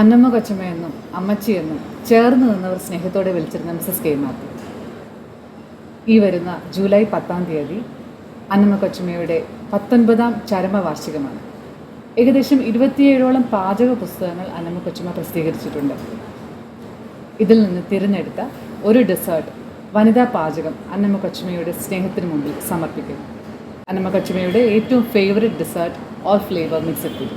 അന്നമ്മ കൊച്ചമ്മയെന്നും അമ്മച്ചിയെന്നും ചേർന്ന് നിന്നവർ സ്നേഹത്തോടെ വിളിച്ചിരുന്ന മിസ്സസ് കെ മാത്യു. ഈ വരുന്ന ജൂലൈ 10-ാം തീയതി അന്നമ്മ കൊച്ചമ്മയുടെ 19ാം ചരമവാർഷികമാണ്. ഏകദേശം 27ഓളം പാചക പുസ്തകങ്ങൾ അന്നമ്മ കൊച്ചമ്മ പ്രസിദ്ധീകരിച്ചിട്ടുണ്ട്. ഇതിൽ നിന്ന് തിരഞ്ഞെടുത്ത ഒരു ഡെസേർട്ട് വനിതാ പാചകം അന്നമ്മ കൊച്ചമ്മയുടെ സ്നേഹത്തിന് മുമ്പിൽ സമർപ്പിക്കുന്നു. അന്നമ്മ കൊച്ചമ്മയുടെ ഏറ്റവും favourite dessert all flavour mixed.